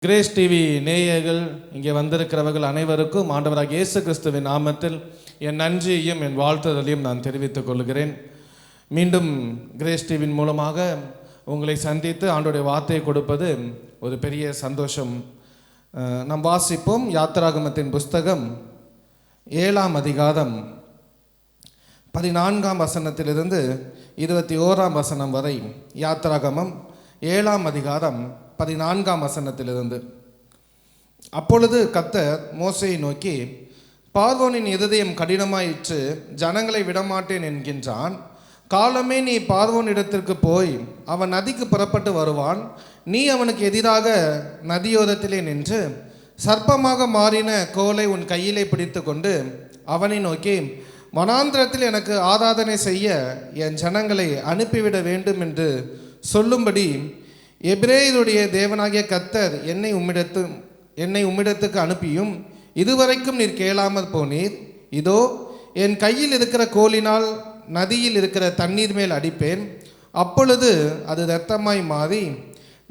Grace TV நேயர்கள், இங்கே வந்திருக்கிறவர்கள் அனைவருக்கும் ஆண்டவராக இயேசு கிறிஸ்துவின் நாமத்தில் என் நன்றியையும் என் வாழ்த்துதலையும் நான் தெரிவித்துக் கொள்கிறேன். மீண்டும் கிரேஸ் டிவியின் மூலமாக உங்களை சந்தித்து ஆண்டவருடைய வார்த்தையை கொடுப்பது ஒரு பெரிய சந்தோஷம். நாம் வாசிப்போம் யாத்திராகமத்தின் புஸ்தகம் 7ஆம் அதிகாரம் 14ஆம் வசனத்திலிருந்து 21ஆம் வசனம் வரை. யாத்திராகமம் 7ஆம் அதிகாரம் 14ஆம் வசனத்திலிருந்து. அப்பொழுது கர்த்தர் மோசேயை நோக்கி, பார்வோனின் இருதயம் கடினமாயிற்று, ஜனங்களை விடமாட்டேன் என்கின்றான். காலமே நீ பார்வோன் இடத்திற்கு போய் அவன் நதிக்கு புறப்பட்டு வருவான். நீ அவனுக்கு எதிராக நதியோரத்திலே நின்று சர்ப்பமாக மாறின கோலை உன் கையிலே பிடித்து கொண்டு அவனை நோக்கி, வனாந்திரத்தில் எனக்கு ஆராதனை செய்ய என் ஜனங்களை அனுப்பிவிட வேண்டும் என்று சொல்லும்படி எபிரேயருடைய தேவனாகிய கர்த்தர் என்னை உம்மிடத்துக்கு அனுப்பியும் இதுவரைக்கும் நீர் கேளாமற் போனீர். இதோ என் கையில் இருக்கிற கோலினால் நதியில் இருக்கிற தண்ணீர் மேல் அடிப்பேன். அப்பொழுது அது இரத்தமாய் மாறி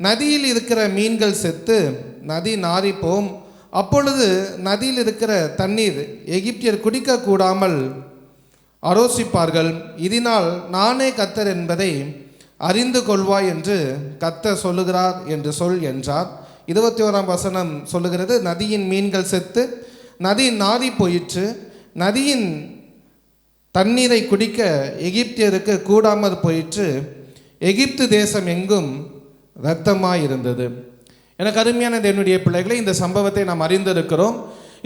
நதியில் இருக்கிற மீன்கள் செத்து நதி நாறிப்போம். அப்பொழுது நதியில் இருக்கிற தண்ணீர் எகிப்தியர் குடிக்க கூடாமல் ஆரோசிப்பார்கள். இதனால் நானே கர்த்தர் என்பதை அறிந்து கொள்வாய் என்று கர்த்தர் சொல்லுகிறார் என்று சொல் என்றார். 21ஆம் வசனம் சொல்லுகிறது, நதியின் மீன்கள் செத்து நதி நாறி போயிற்று, நதியின் தண்ணீரை குடிக்க எகிப்தியருக்கு கூடாமற் போயிற்று, எகிப்து தேசம் எங்கும் இரத்தமாயிருந்தது. எனக்கு அருமையான என்னுடைய பிள்ளைகளை, இந்த சம்பவத்தை நாம் அறிந்திருக்கிறோம்.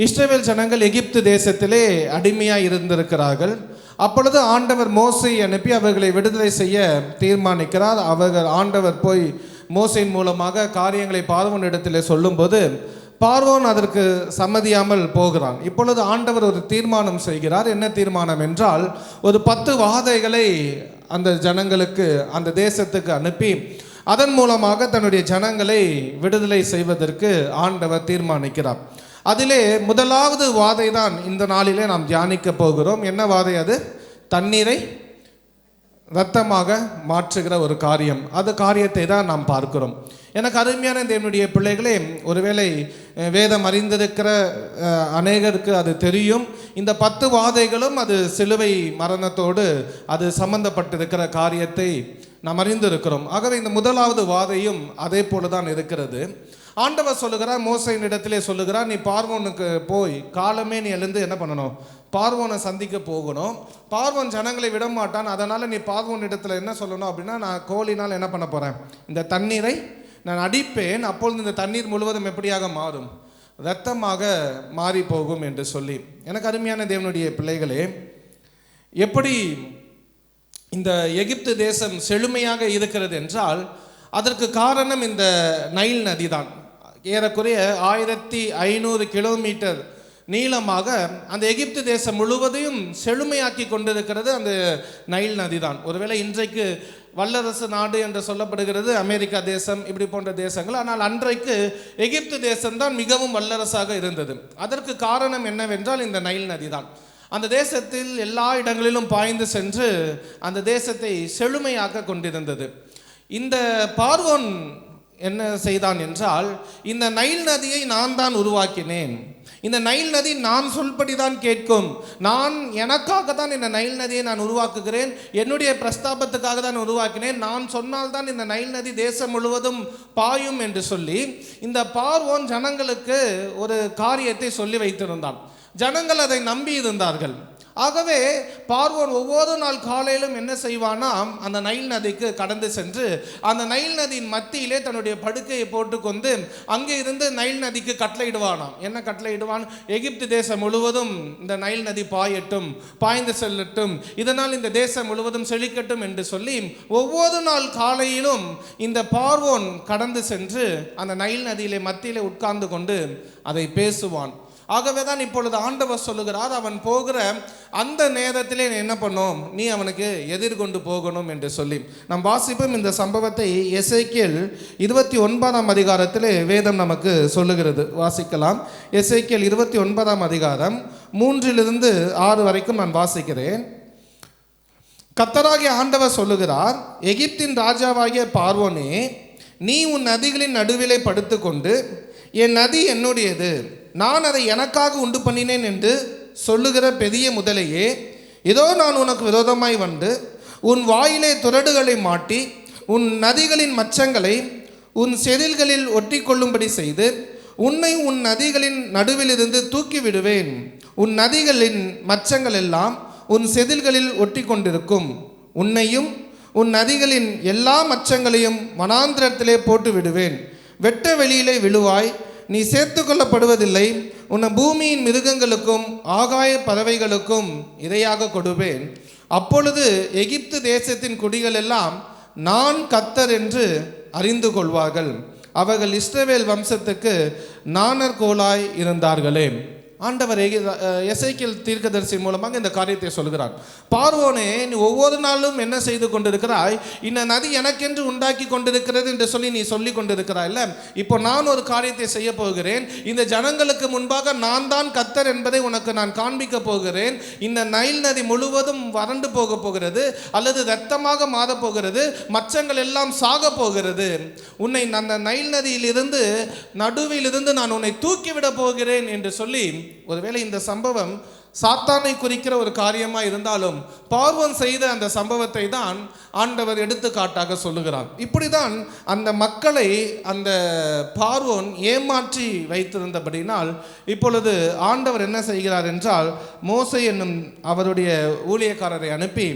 இஸ்ரவேல் ஜனங்கள் எகிப்து தேசத்திலே அடிமையாக இருந்திருக்கிறார்கள். அப்பொழுது ஆண்டவர் மோசேயை அனுப்பி அவர்களை விடுதலை செய்ய தீர்மானிக்கிறார். ஆண்டவர் போய் மோசேயின் மூலமாக காரியங்களை பார்வோன் இடத்திலே சொல்லும்போது பார்வோன் அதற்கு சம்மதியாமல் போகிறான். இப்பொழுது ஆண்டவர் ஒரு தீர்மானம் செய்கிறார். என்ன தீர்மானம் என்றால், ஒரு 10 வாதைகளை அந்த ஜனங்களுக்கு, அந்த தேசத்துக்கு அனுப்பி அதன் மூலமாக தன்னுடைய ஜனங்களை விடுதலை செய்வதற்கு ஆண்டவர் தீர்மானிக்கிறார். அதிலே முதலாவது வாதை தான் இந்த நாளிலே நாம் தியானிக்க போகிறோம். என்ன வாதை அது? தண்ணீரை இரத்தமாக மாற்றுகிற ஒரு காரியம். அது காரியத்தை தான் நாம் பார்க்கிறோம். எனக்கு அருமையான என்னுடைய பிள்ளைகளே, ஒருவேளை வேதம் அறிந்திருக்கிற அநேகருக்கு அது தெரியும். இந்த 10 வாதைகளும் அது சிலுவை மரணத்தோடு அது சம்பந்தப்பட்டிருக்கிற காரியத்தை நாம் அறிந்திருக்கிறோம். ஆகவே இந்த முதலாவது வாதையும் அதே போல தான் இருக்கிறது. ஆண்டவர் சொல்லுகிறார், மோசேயின் இடத்திலே சொல்லுகிறார், நீ பார்வோனுக்கு போய் காலமே நீ எழுந்து என்ன பண்ணணும்? பார்வோனை சந்திக்க போகணும். பார்வோன் ஜனங்களை விட மாட்டான். அதனால் நீ பார்வோன் இடத்துல என்ன சொல்லணும் அப்படின்னா, நான் கோலினால் என்ன பண்ண போகிறேன்? இந்த தண்ணீரை நான் அடிப்பேன். அப்பொழுது இந்த தண்ணீர் முழுவதும் எப்படியாக மாறும்? இரத்தமாக மாறி போகும் என்று சொல்லி. எனக்கு அருமையான தேவனுடைய பிள்ளைகளே, எப்படி இந்த எகிப்து தேசம் செழுமையாக இருக்கிறது என்றால் அதற்கு காரணம் இந்த நைல் நதி தான். ஏறக்குறைய 1500 கிலோமீட்டர் நீளமாக அந்த எகிப்து தேசம் முழுவதையும் செழுமையாக்கி கொண்டிருக்கிறது அந்த நைல் நதி தான். ஒருவேளை இன்றைக்கு வல்லரசு நாடு என்று சொல்லப்படுகிறது அமெரிக்கா தேசம், இப்படி போன்ற தேசங்கள். ஆனால் அன்றைக்கு எகிப்து தேசம்தான் மிகவும் வல்லரசாக இருந்தது. அதற்கு காரணம் என்னவென்றால் இந்த நைல் நதி தான். அந்த தேசத்தில் எல்லா இடங்களிலும் பாய்ந்து சென்று அந்த தேசத்தை செழுமையாக்க கொண்டிருந்தது. இந்த பார்வோன் என்ன செய்தான் என்றால், இந்த நைல் நதியை நான் தான் உருவாக்கினேன், இந்த நைல் நதி நான் சொல்படி தான் கேட்கும், நான் எனக்காக தான் இந்த நைல் நதியை நான் உருவாக்குகிறேன், என்னுடைய பிரஸ்தாபத்துக்காக தான் உருவாக்கினேன், நான் சொன்னால் தான் இந்த நைல் நதி தேசம் முழுவதும் பாயும் என்று சொல்லி இந்த பார்வோன் ஜனங்களுக்கு ஒரு காரியத்தை சொல்லி வைத்திருந்தான். ஜனங்கள் அதை நம்பி இருந்தார்கள். ஆகவே பார்வோன் ஒவ்வொரு நாள் காலையிலும் என்ன செய்வானாம், அந்த நைல் நதிக்கு கடந்து சென்று அந்த நைல் நதியின் மத்தியிலே தன்னுடைய படுக்கையை போட்டுக்கொண்டு அங்கே இருந்து நைல் நதிக்கு கட்டளையிடுவானாம். என்ன கட்டளையிடுவான்? எகிப்து தேசம் முழுவதும் இந்த நைல் நதி பாயட்டும், பாய்ந்து செல்லட்டும், இதனால் இந்த தேசம் முழுவதும் செழிக்கட்டும் என்று சொல்லி ஒவ்வொரு நாள் காலையிலும் இந்த பார்வோன் கடந்து சென்று அந்த நைல் நதியிலே மத்தியிலே உட்கார்ந்து கொண்டு அதை பேசுவான். ஆகவே தான் இப்பொழுது ஆண்டவர் சொல்லுகிறார், அவன் போகிற அந்த நேரத்திலே என்ன பண்ணும்? நீ அவனுக்கு எதிர்கொண்டு போகணும் என்று சொல்லி. நாம் வாசிப்போம் இந்த சம்பவத்தை. எசேக்கியேல் 29ஆம் அதிகாரத்திலே வேதம் நமக்கு சொல்லுகிறது. வாசிக்கலாம். எசேக்கியேல் 29ஆம் அதிகாரம் 3லிருந்து 6 வரைக்கும் நான் வாசிக்கிறேன். கர்த்தராகிய ஆண்டவர் சொல்லுகிறார், எகிப்தின் ராஜாவாகிய பார்வோனே, நீ உன் நதிகளின் நடுவிலே படுத்துக்கொண்டு என் நதி என்னுடையது, நான் அதை எனக்காக உண்டு பண்ணினேன் என்று சொல்லுகிற பெரிய முதலையே, இதோ நான் உனக்கு விரோதமாய் வந்து உன் வாயிலே துரடுகளை மாட்டி உன் நதிகளின் மச்சங்களை உன் செதில்களில் ஒட்டி கொள்ளும்படி செய்து உன்னை உன் நதிகளின் நடுவிலிருந்து தூக்கி விடுவேன். உன் நதிகளின் மச்சங்கள் எல்லாம் உன் செதில்களில் ஒட்டி கொண்டிருக்கும். உன்னையும் உன் நதிகளின் எல்லா மச்சங்களையும் வனாந்திரத்திலே போட்டு விடுவேன். வெட்ட வெளியிலே விழுவாய், நீ சேர்த்து கொள்ளப்படுவதில்லை. உன்னை பூமியின் மிருகங்களுக்கும் ஆகாய பறவைகளுக்கும் இரையாக கொடுப்பேன். அப்பொழுது எகிப்து தேசத்தின் குடிகள் எல்லாம் நான் கர்த்தர் என்று அறிந்து கொள்வார்கள். அவர்கள் இஸ்ரவேல் வம்சத்துக்கு நாணற்கோலாய் இருந்தார்களே. ஆண்டவர் எசேக்கியேல் தீர்க்கதரிசி மூலமாக இந்த காரியத்தை சொல்கிறார். பார்வோனே, நீ ஒவ்வொரு நாளும் என்ன செய்து கொண்டிருக்கிறாய்? இந்த நதி எனக்கென்று உண்டாக்கி கொண்டிருக்கிறது என்று சொல்லி நீ சொல்லி கொண்டிருக்கிறாய் இல்லை? இப்போ நான் ஒரு காரியத்தை செய்ய போகிறேன். இந்த ஜனங்களுக்கு முன்பாக நான் தான் கர்த்தர் என்பதை உனக்கு நான் காண்பிக்க போகிறேன். இந்த நைல் நதி முழுவதும் வறண்டு போக போகிறது, அல்லது இரத்தமாக மாறப் போகிறது, மச்சங்கள் எல்லாம் சாக போகிறது. உன்னை அந்த நைல் நதியிலிருந்து நடுவிலிருந்து நான் உன்னை தூக்கிவிட போகிறேன் என்று சொல்லி, ஒருவேளை இந்த சம்பவம் சாத்தானை குறிக்கிற ஒரு காரியமாக இருந்தாலும் பார்வோன் செய்த அந்த சம்பவத்தை தான் ஆண்டவர் எடுத்துக்காட்டாக சொல்லுகிறார். இப்படிதான் அந்த மக்களை அந்த பார்வோன் ஏமாற்றி வைத்திருந்தபடினால் இப்பொழுது ஆண்டவர் என்ன செய்கிறார் என்றால், மோசே என்னும் அவருடைய ஊழியக்காரரை அனுப்பி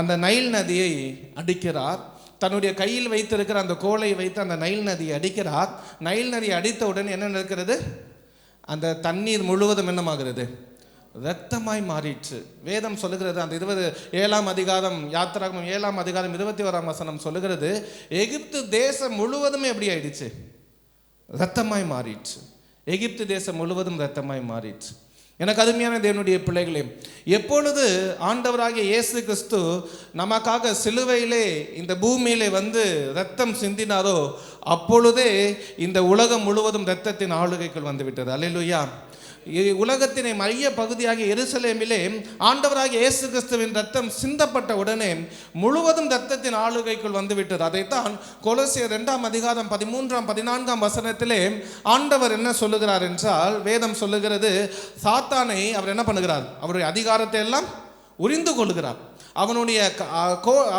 அந்த நைல் நதியை அடிக்கிறார். தன்னுடைய கையில் வைத்திருக்கிற அந்த கோலை வைத்து அந்த நைல் நதியை அடிக்கிறார். நைல் நதியை அடித்தவுடன் என்ன நடக்கிறது? அந்த தண்ணீர் முழுவதும் என்னமாகிறது? இரத்தமாய் மாறிற்று. வேதம் சொல்லுகிறது, அந்த 27ஆம் அதிகாரம், யாத்திராகமம் 7ஆம் அதிகாரம் 21ஆம் வசனம் சொல்லுகிறது, எகிப்து தேசம் முழுவதுமே எப்படி ஆயிடுச்சு? இரத்தமாய் மாறிற்று. எகிப்து தேசம் முழுவதும் இரத்தமாய் மாறிற்று. எனக்கு அருமையான தேவனுடைய பிள்ளைகளே, எப்பொழுது ஆண்டவராகிய இயேசு கிறிஸ்து நமக்காக சிலுவையிலே இந்த பூமியிலே வந்து இரத்தம் சிந்தினாரோ அப்பொழுதே இந்த உலகம் முழுவதும் இரத்தத்தின் ஆளுகைக்குள் வந்துவிட்டது. அல்லேலூயா. உலகத்தினை மைய பகுதியாகிய எருசலேமிலே ஆண்டவராகிய இயேசு கிறிஸ்துவின் ரத்தம் சிந்தப்பட்ட உடனே முழுவதும் ரத்தத்தின் ஆளுகைக்குள் வந்துவிட்டது. அதைத்தான் கொலோசியர் 2ஆம் அதிகாரம் 13ஆம் 14ஆம் வசனத்திலே ஆண்டவர் என்ன சொல்லுகிறார் என்றால், வேதம் சொல்லுகிறது, சாத்தானை அவர் என்ன பண்ணுகிறார்? அவருடைய அதிகாரத்தை எல்லாம் உரிந்து கொள்கிறார்.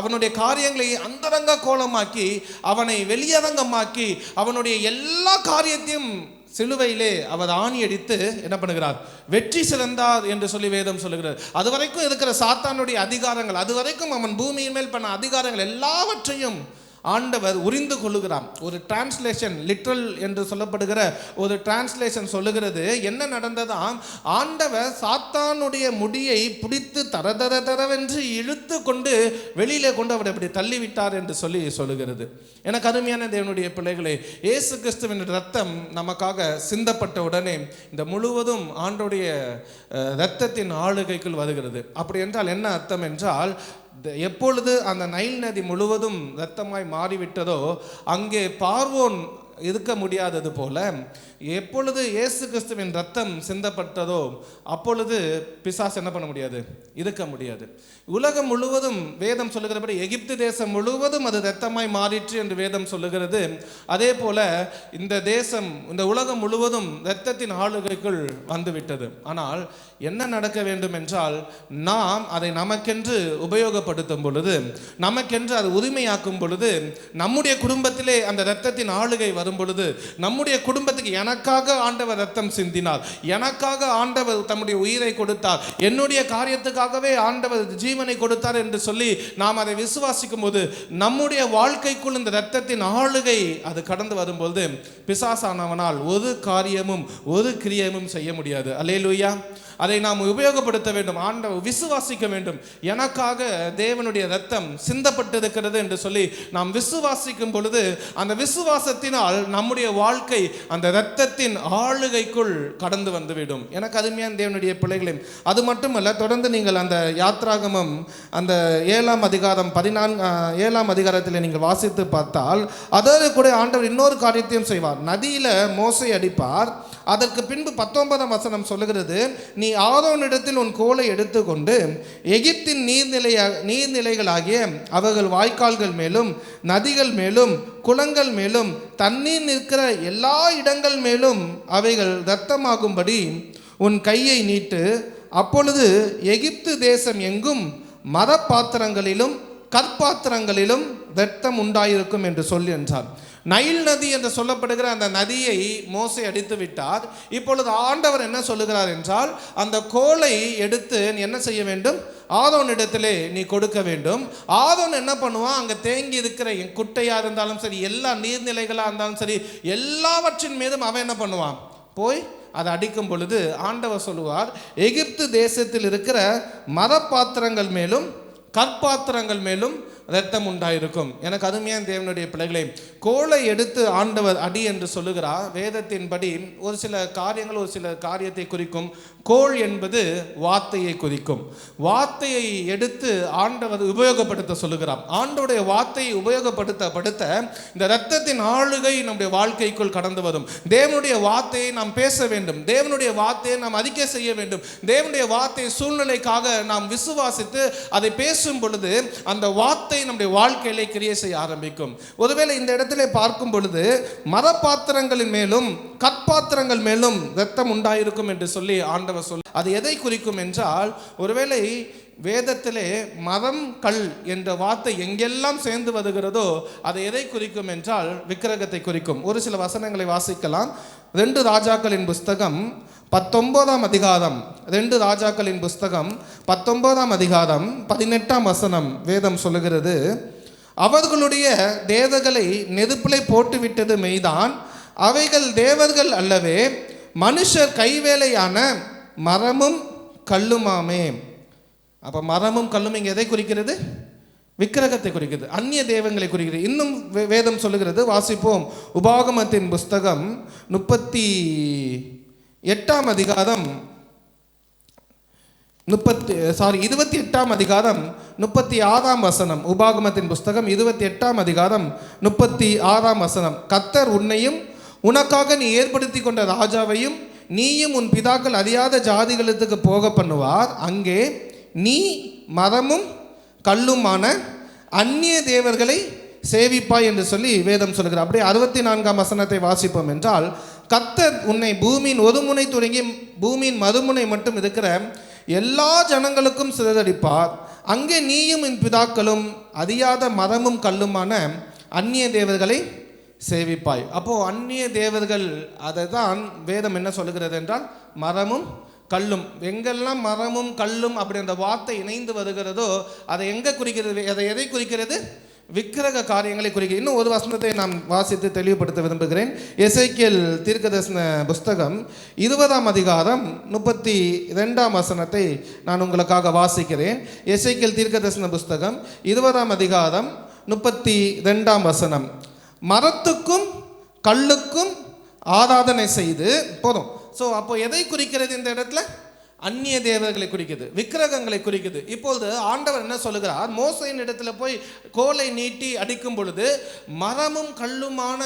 அவனுடைய காரியங்களை அந்தரங்க கோலமாக்கி அவனை வெளியரங்கமாக்கி அவனுடைய எல்லா காரியத்தையும் சிலுவையிலே அவர் ஆணி அடித்து என்ன பண்ணுகிறார்? வெற்றி சிறந்தார் என்று சொல்லி வேதம் சொல்லுகிறார். அதுவரைக்கும் இருக்கிற சாத்தானுடைய அதிகாரங்கள், அதுவரைக்கும் அவன் பூமியின் மேல் பண்ண அதிகாரங்கள் எல்லாவற்றையும் ஆண்டவர் உரிந்து கொள்ளுகிறான். ஒரு டிரான்ஸ்லேஷன், லிட்ரல் என்று சொல்லப்படுகிற ஒரு டிரான்ஸ்லேஷன் சொல்லுகிறது, என்ன நடந்ததாம்? ஆண்டவர் சாத்தானுடைய முடியை பிடித்து தரதரதரவென்று இழுத்து கொண்டு வெளியிலே கொண்டு அவரை அப்படி தள்ளிவிட்டார் என்று சொல்லி சொல்லுகிறது. எனக்கு அருமையான தேவனுடைய பிள்ளைகளே, இயேசு கிறிஸ்துவின் ரத்தம் நமக்காக சிந்தப்பட்ட உடனே இந்த முழுவதும் ஆண்டோடைய இரத்தத்தின் ஆளுகைக்குள் வருகிறது. அப்படி என்றால் என்ன அர்த்தம் என்றால், எப்பொழுது அந்த நைல் நதி முழுவதும் இரத்தமாய் மாறிவிட்டதோ அங்கே பார்வோன் இருக்க முடியாதது போல, எப்பொழுது இயேசு கிறிஸ்துவின் ரத்தம் சிந்தப்பட்டதோ அப்பொழுது பிசாசு என்ன பண்ண முடியாது? இருக்க முடியாது. உலகம் முழுவதும் வேதம் சொல்லுகிறபடி எகிப்து தேசம் முழுவதும் அது இரத்தமாய் மாறிற்று என்று வேதம் சொல்லுகிறது. அதே போல இந்த தேசம், இந்த உலகம் முழுவதும் இரத்தத்தின் ஆளுகைக்குள் வந்துவிட்டது. ஆனால் என்ன நடக்க வேண்டும் என்றால், நாம் அதை நமக்கென்று உபயோகப்படுத்தும் பொழுது, நமக்கென்று அதை உரிமையாக்கும் பொழுது, நம்முடைய குடும்பத்திலே அந்த இரத்தத்தின் ஆளுகை வரும் பொழுது, நம்முடைய குடும்பத்துக்கு எனக்காக ஆண்டவர் ரத்தம் சிந்தினார், எனக்காக ஆண்டவர் தம்முடைய உயிரை கொடுத்தார், என்னுடைய காரியத்துக்காகவே ஆண்டவர் ஜீவனை கொடுத்தார் என்று சொல்லி நாம் அதை விசுவாசிக்கும் போது நம்முடைய வாழ்க்கைக்குள் இந்த இரத்தத்தின் ஆளுகை அது கடந்து வரும்போது பிசாசானவனால் ஒரு காரியமும் ஒரு கிரியமும் செய்ய முடியாது. அல்லேலூயா. அதை நாம் உபயோகப்படுத்த வேண்டும். ஆண்டவர் விசுவாசிக்க வேண்டும், எனக்காக தேவனுடைய இரத்தம் சிந்தப்பட்டிருக்கிறது என்று சொல்லி நாம் விசுவாசிக்கும் பொழுது அந்த விசுவாசத்தினால் நம்முடைய வாழ்க்கை அந்த இரத்தத்தின் ஆளுகைக்குள் கடந்து வந்துவிடும். எனக்கு அருமையான தேவனுடைய பிள்ளைகளே, அது மட்டுமல்ல, தொடர்ந்து நீங்கள் அந்த யாத்ராகமம் அந்த 7ஆம் அதிகாரம் 7ஆம் அதிகாரத்தில் நீங்கள் வாசித்து பார்த்தால் அதோடு கூட ஆண்டவர் இன்னொரு காரியத்தையும் செய்வார். நதியில மோசே அடிப்பார். அதற்கு பின்பு 19ஆம் வசனம் சொல்லுகிறது, நீ ஆரோனிடத்தில் உன் கோலை எடுத்துக்கொண்டு எகிப்தின் நீர்நிலைகளாகிய அவர்கள் வாய்க்கால்கள் மேலும் நதிகள் மேலும் குளங்கள் மேலும் தண்ணீர் நிற்கிற எல்லா இடங்கள் மேலும் அவைகள் இரத்தமாகும்படி உன் கையை நீட்டு. அப்பொழுது எகிப்து தேசம் எங்கும் மரப்பாத்திரங்களிலும் கற்பாத்திரங்களிலும் இரத்தம் உண்டாயிருக்கும் என்று சொல்லி என்றார். நைல் நதி என்று சொல்லப்படுகிற அந்த நதியை மோசே அடித்து விட்டார். இப்பொழுது ஆண்டவர் என்ன சொல்லுகிறார் என்றால், அந்த கோலை எடுத்து என்ன செய்ய வேண்டும்? ஆரோனிடத்திலே நீ கொடுக்க வேண்டும். ஆரோன் என்ன பண்ணுவான்? அங்கே தேங்கி இருக்கிற குட்டையாக இருந்தாலும் சரி, எல்லா நீர்நிலைகளாக இருந்தாலும் சரி, எல்லாவற்றின் மீதும் அவன் என்ன பண்ணுவான்? போய் அதை அடிக்கும் பொழுது ஆண்டவர் சொல்லுவார், எகிப்து தேசத்தில் இருக்கிற மரப்பாத்திரங்கள் மேலும் கற்பாத்திரங்கள் மேலும் இரத்தம் உண்டாயிருக்கும். எனக்கு அருமையான தேவனுடைய பிள்ளைகளை, கோலை எடுத்து ஆண்டவர் அடி என்று சொல்லுகிறார். வேதத்தின்படி ஒரு சில காரியங்கள் ஒரு சில காரியத்தை குறிக்கும். கோல் என்பது வார்த்தையை குறிக்கும். வார்த்தையை எடுத்து ஆண்டவர் உபயோகப்படுத்த சொல்லுகிறார். ஆண்டவருடைய வார்த்தையை உபயோகப்படுத்த இந்த இரத்தத்தின் ஆளுகை நம்முடைய வாழ்க்கைக்குள் கடந்து வரும். தேவனுடைய வார்த்தையை நாம் பேச வேண்டும். தேவனுடைய வார்த்தையை நாம் அறிக்கை செய்ய வேண்டும். தேவனுடைய வார்த்தை சூழ்நிலைக்காக நாம் விசுவாசித்து அதை பேசும் பொழுது அந்த வார்த்தை நம்முடைய வாழ்க்கையிலே கிரியை செய்ய ஆரம்பிக்கும். ஒருவேளை இந்த இடத்திலே பார்க்கும் பொழுது மரப்பாத்திரங்களின் மேலும் கற்பாத்திரங்கள் மேலும் இரத்தம் உண்டாயிருக்கும் என்று சொல்லி ஆண்டவர் சொல்ல, அது எதை குறிக்கும் என்றால், ஒருவேளை வேதத்திலே மரம் கல் என்ற வார்த்தை எங்கெல்லாம் சேர்ந்து வருகிறதோ அது எதை குறிக்கும் என்றால் விக்கிரகத்தை குறிக்கும். ஒரு சில வசனங்களை வாசிக்கலாம். 2 ராஜாக்களின் புஸ்தகம் 19ஆம் அதிகாரம், 2 ராஜாக்களின் புஸ்தகம் 19ஆம் அதிகாரம் 18ஆம் வசனம் வேதம் சொல்லுகிறது, அவர்களுடைய தேவர்களை நெருப்பிலை போட்டுவிட்டது மெய்தான், அவைகள் தேவர்கள் அல்லவே, மனுஷர் கைவேலையான மரமும் கல்லுமாமே. அப்போ மரமும் கல்லும் இங்கே எதை குறிக்கிறது? விக்கிரகத்தை குறிக்கிறது, அந்நிய தெய்வங்களை குறிக்கிறது. இன்னும் வேதம் சொல்லுகிறது, வாசிப்போம். உபாகமத்தின் புஸ்தகம் 28ஆம் அதிகாரம் 28ஆம் அதிகாரம் 36ஆம் வசனம். உபாகமத்தின் புஸ்தகம் 28ஆம் அதிகாரம் 36ஆம் வசனம். கர்த்தர் உன்னையும் உனக்காக நீ ஏற்படுத்தி கொண்ட ராஜாவையும் நீயும் உன் பிதாக்கள் அறியாத ஜாதிகளுக்கு போக பண்ணுவார். அங்கே நீ மரமும் கல்லுமான அந்நிய தேவர்களை சேவிப்பாய் என்று சொல்லி வேதம் சொல்கிறார். அப்படியே 64ஆம் வசனத்தை வாசிப்போம் என்றால், கர்த்தர் உன்னை பூமியின் ஒரு முனை தொடங்கி பூமியின் மறுமுனை மட்டும் இருக்கிற எல்லா ஜனங்களுக்கும் சிதறடிப்பார். அங்கே நீயும் என் பிதாக்களும் அறியாத மரமும் கல்லுமான அந்நிய தேவர்களை சேவிப்பாய். அப்போ அந்நிய தேவர்கள், அதை தான் வேதம் என்ன சொல்லுகிறது என்றால் மரமும் கல்லும். எங்கெல்லாம் மரமும் கல்லும் அப்படி அந்த வார்த்தை இணைந்து வருகிறதோ அதை எங்கே குறிக்கிறது? அதை எதை குறிக்கிறது? விக்கிரக காரியங்களை குறிக்கிறது. இன்னும் ஒரு வசனத்தை நான் வாசித்து தெளிவுபடுத்த விரும்புகிறேன். எசேக்கியேல் தீர்க்கதரிசன புஸ்தகம் 20ஆம் அதிகாரம் 32ஆம் வசனத்தை நான் உங்களுக்காக வாசிக்கிறேன். எசேக்கியேல் தீர்க்கதரிசன புஸ்தகம் 20ஆம் அதிகாரம் 32ஆம் வசனம். மரத்துக்கும் கல்லுக்கும் ஆராதனை செய்து போதும். ஸோ அப்போ எதை குறிக்கிறது இந்த இடத்துல? அந்நிய தேவர்களை குறிக்குது, விக்கிரகங்களை குறிக்குது. இப்பொழுது ஆண்டவர் என்ன சொல்லுகிறார்? மோசையின் இடத்துல போய் கோலை நீட்டி அடிக்கும் பொழுது மரமும் கல்லுமான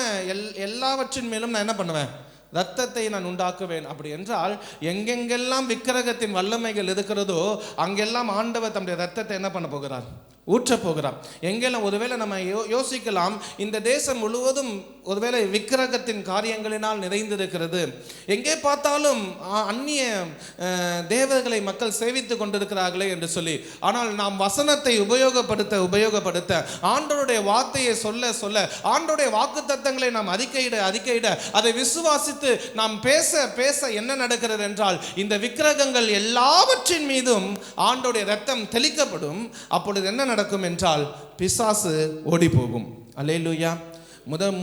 எல்லாவற்றின் மேலும் நான் என்ன பண்ணுவேன்? இரத்தத்தை நான் உண்டாக்குவேன். அப்படி என்றால் எங்கெங்கெல்லாம் விக்கிரகத்தின் வல்லமைகள் இருக்கிறதோ அங்கெல்லாம் ஆண்டவர் தம்முடைய இரத்தத்தை என்ன பண்ண போகிறார்? ஊற்றப் போகிறார். எங்கெல்லாம் ஒருவேளை நம்ம யோசிக்கலாம், இந்த தேசம் முழுவதும் ஒருவேளை விக்கிரகத்தின் காரியங்களினால் நிறைந்திருக்கிறது, எங்கே பார்த்தாலும் அந்நிய தேவர்களை மக்கள் சேவித்து கொண்டிருக்கிறார்களே என்று சொல்லி. ஆனால் நாம் வசனத்தை உபயோகப்படுத்த ஆண்டவருடைய வார்த்தையை சொல்ல ஆண்டவருடைய வாக்குத்தத்தங்களை நாம் அறிக்கையிட அதை விசுவாசித்து நாம் பேச என்ன நடக்கிறது என்றால், இந்த விக்கிரகங்கள் எல்லாவற்றின் மீதும் ஆண்டவருடைய இரத்தம் தெளிக்கப்படும். அப்பொழுது என்ன நடக்கும் என்றால் பிசாசு ஓடி போகும். அல்லேலூயா.